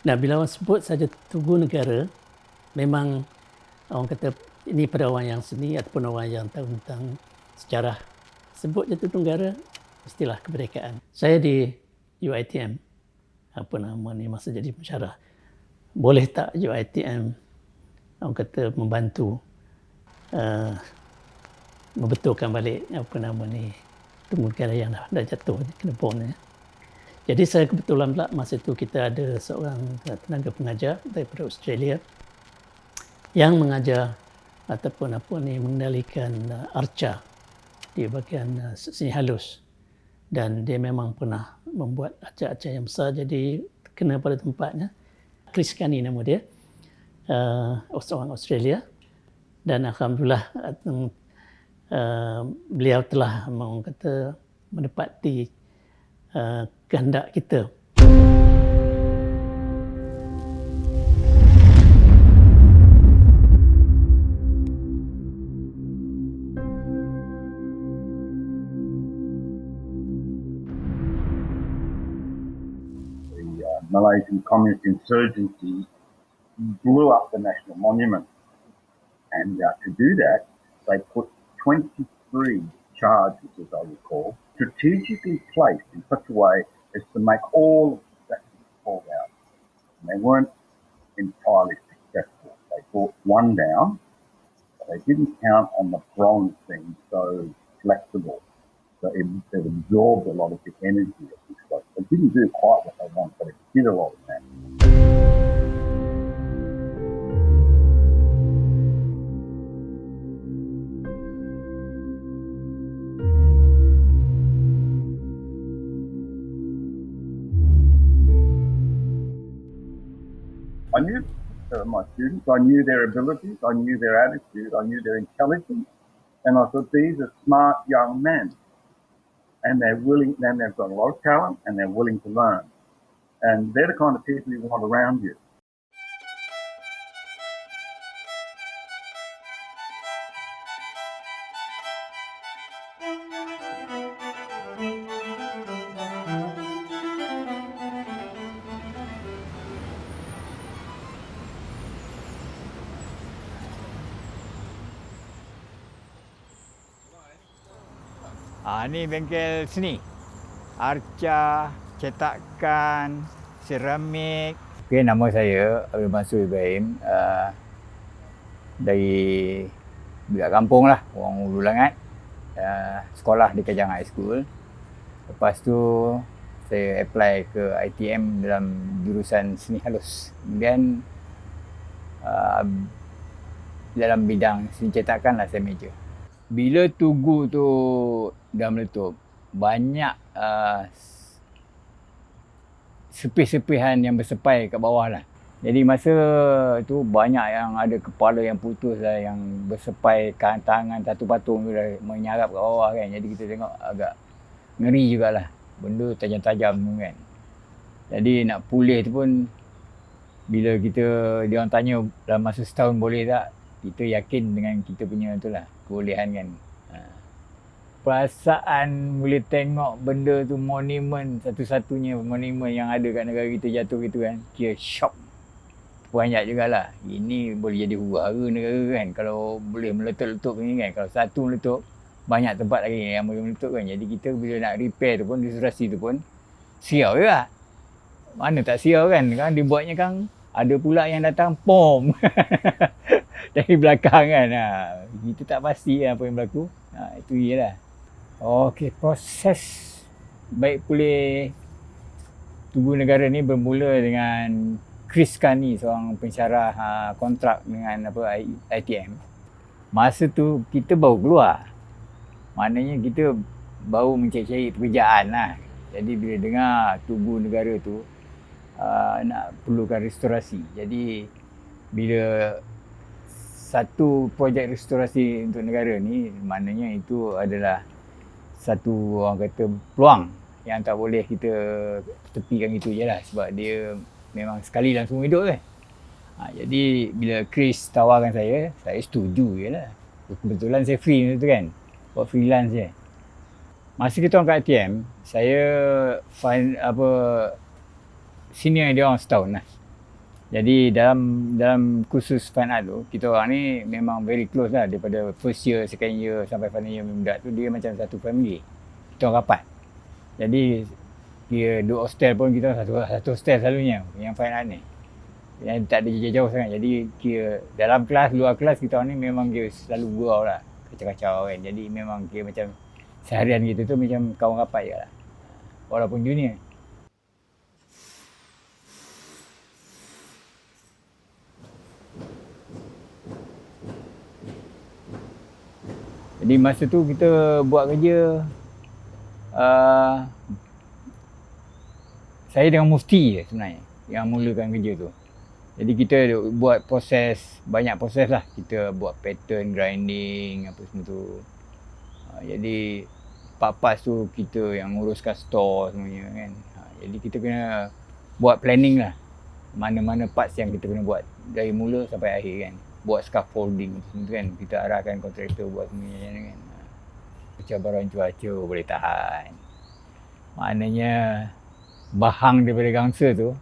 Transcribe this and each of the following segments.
Nah, bila orang sebut saja Tugu Negara, memang orang kata ini pada orang yang seni ataupun orang yang tahu tentang sejarah. Sebut je Tugu Negara, mestilah kemerdekaan. Saya di UiTM, apa nama ni, masa jadi pensyarah. Boleh tak UiTM orang kata membantu membetulkan balik apa nama ni Tugu Negara yang dah jatuh kena bom ni. Jadi saya kebetulan pula masa itu kita ada seorang tenaga pengajar daripada Australia yang mengajar ataupun mengendalikan arca di bahagian seni halus, dan dia memang pernah membuat arca-arca yang besar, jadi kena pada tempatnya. Chris Kani nama dia, orang Australia, dan alhamdulillah beliau telah menepati kehendak kita. Malaysian Communist insurgency blew up the national monument. And to do that, they put 23 charges, as I recall, strategically placed in such a way as to make all of the statues fall down. And they weren't entirely successful. They brought one down, but they didn't count on the bronze being so flexible. So it absorbed a lot of the energy of the explosive. It didn't do quite what they wanted, but it did a lot of that. I knew my students, I knew their abilities, I knew their attitude, I knew their intelligence, and I thought these are smart young men, and they're willing, and they've got a lot of talent, and they're willing to learn, and they're the kind of people you want around you. Ini bengkel seni. Arca, cetakan, seramik. Okay, nama saya Abdul Mansur Ibrahim. Dari budak kampung lah, orang Ulu Langat. Sekolah di Kajang High School. Lepas tu saya apply ke ITM dalam jurusan seni halus. Kemudian dalam bidang seni cetakan lah saya major. Bila Tugu tu dah meletup, banyak sepih-sepihan yang bersepai kat bawah lah. Jadi masa tu banyak yang ada kepala yang putus lah, yang bersepai tangan satu patung tu dah menyarap kat bawah kan. Jadi kita tengok agak ngeri jugalah, benda tajam-tajam tu kan. Jadi nak pulih tu pun, bila dia orang tanya dalam masa setahun boleh tak, kita yakin dengan kita punya tu lah, kebolehan kan. Perasaan boleh tengok benda tu, monumen, satu-satunya monumen yang ada kat negara kita jatuh gitu kan, kira shock. Banyak jugalah. Ini boleh jadi huru-hara negara kan, kalau boleh meletup-letup ni kan. Kalau satu meletup, banyak tempat lagi yang boleh meletup kan. Jadi kita bila nak repair tu pun, restorasi tu pun, siau juga. Mana tak siau kan, dibuatnya kan, ada pula yang datang, pom. Dari belakang kan. Kita tak pasti apa yang berlaku. Itu je lah. Okey, proses baik pulih Tugu Negara ni bermula dengan Chris Kani, seorang pensyarah kontrak dengan ITM. Masa tu kita baru keluar. Maknanya kita baru mencari pekerjaan lah. Jadi bila dengar Tugu Negara tu nak perlukan restorasi. Jadi bila satu projek restorasi untuk negara ni, maknanya itu adalah satu, orang kata, peluang yang tak boleh kita tepikan gitu je lah, sebab dia memang sekali dalam seumur hidup kan. Jadi bila Chris tawarkan saya setuju je lah. Kebetulan saya free masa tu kan, buat freelance je. Masa kita orang kat ATM, saya senior dia orang setahun lah. Jadi dalam kursus fine art tu, kita orang ni memang very close lah daripada first year, second year sampai final year budak tu dia macam satu family. Kita orang rapat. Jadi dia duduk hostel pun kita satu hostel selalunya yang fine art ni. Yang tak ada jauh-jauh sangat. Jadi kira dalam kelas, luar kelas kita orang ni memang dia selalu gurau lah. Kacau-kacau kan. Jadi memang kira macam seharian kita tu macam kawan rapat je lah. Walaupun junior. Jadi masa tu kita buat kerja saya dengan Mufti je sebenarnya yang mulakan kerja tu. Jadi kita buat proses, banyak proses lah. Kita buat pattern, grinding, apa semua tu. Jadi part-part tu kita yang uruskan store semuanya kan. Jadi kita kena buat planning lah. Mana-mana parts yang kita kena buat dari mula sampai akhir kan. Buat scaffolding semua tu kan. Kita arahkan kontraktor buat semuanya kan. Cabaran cuaca boleh tahan. Maknanya bahang daripada gangsa tu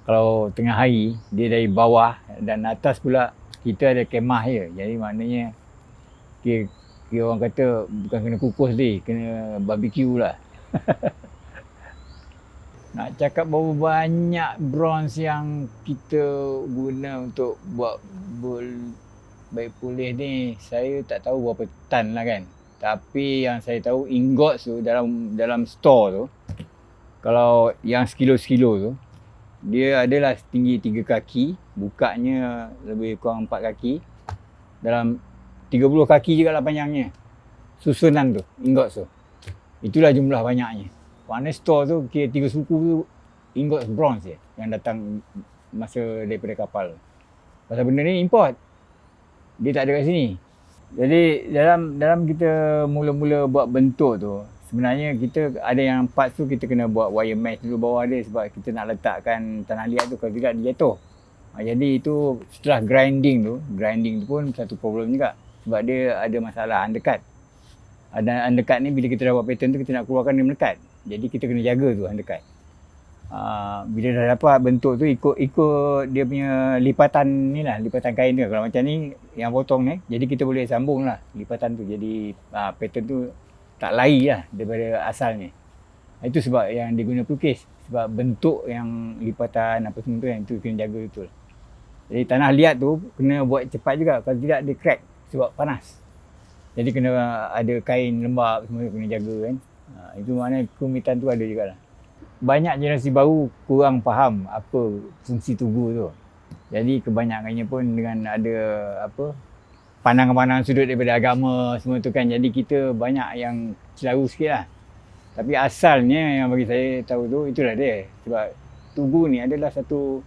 kalau tengah hari dia dari bawah dan atas pula kita ada kemah je. Jadi maknanya kira orang kata bukan kena kukus dia, kena barbecue lah. Nak cakap berapa banyak bronze yang kita guna untuk buat baik pulih ni, saya tak tahu berapa tan lah kan. Tapi yang saya tahu ingots tu dalam store tu, kalau yang sekilo-sekilo tu, dia adalah tinggi 3 kaki, bukanya lebih kurang 4 kaki. Dalam 30 kaki juga lah panjangnya. Susunan tu, ingots tu. Itulah jumlah banyaknya. Maknanya store tu kira 3 suku tu ingots bronze je yang datang masa daripada kapal. Pasal benda ni import. Dia tak ada kat sini. Jadi dalam kita mula-mula buat bentuk tu, sebenarnya kita ada yang parts tu kita kena buat wire mesh dulu bawah dia sebab kita nak letakkan tanah liat tu, kalau tidak dia jatuh. Jadi itu setelah grinding tu pun satu problem juga sebab dia ada masalah undercut. Undercut ni bila kita dah buat pattern tu kita nak keluarkan dia melekat. Jadi kita kena jaga tu undercut. Bila dah dapat bentuk tu ikut dia punya lipatan ni lah, lipatan kain tu. Kalau macam ni yang potong ni, jadi kita boleh sambung lah lipatan tu. Jadi pattern tu tak lari lah daripada asalnya. Itu sebab yang diguna pelukis. Sebab bentuk yang lipatan apa semua tu kan, itu kena jaga betul. Jadi tanah liat tu kena buat cepat juga, kalau tidak dia crack sebab panas. Jadi kena ada kain lembab semua kena jaga kan. Itu maknanya kerumitan tu ada jugalah. Banyak generasi baru kurang faham apa fungsi tugu tu. Jadi kebanyakannya pun dengan ada pandangan-pandangan sudut daripada agama semua tu kan. Jadi kita banyak yang celaru sikit lah. Tapi asalnya yang bagi saya tahu tu itulah dia. Sebab tugu ni adalah satu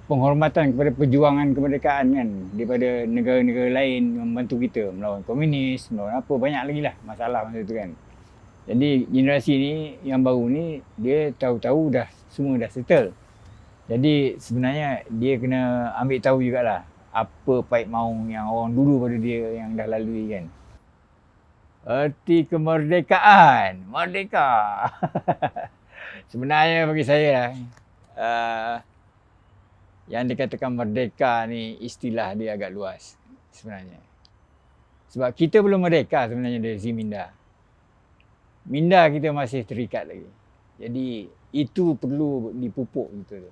penghormatan kepada perjuangan kemerdekaan kan. Daripada negara-negara lain membantu kita melawan komunis, melawan apa. Banyak lagi lah masalah masa tu kan. Jadi generasi ni yang baru ni dia tahu-tahu dah semua dah settle. Jadi sebenarnya dia kena ambil tahu jugalah apa pahit maung yang orang dulu pada dia yang dah lalui kan. Erti kemerdekaan, merdeka. Sebenarnya bagi saya yang dikatakan merdeka ni istilah dia agak luas sebenarnya. Sebab kita belum merdeka sebenarnya dari si minda. Minda kita masih terikat lagi. Jadi itu perlu dipupuk gitu.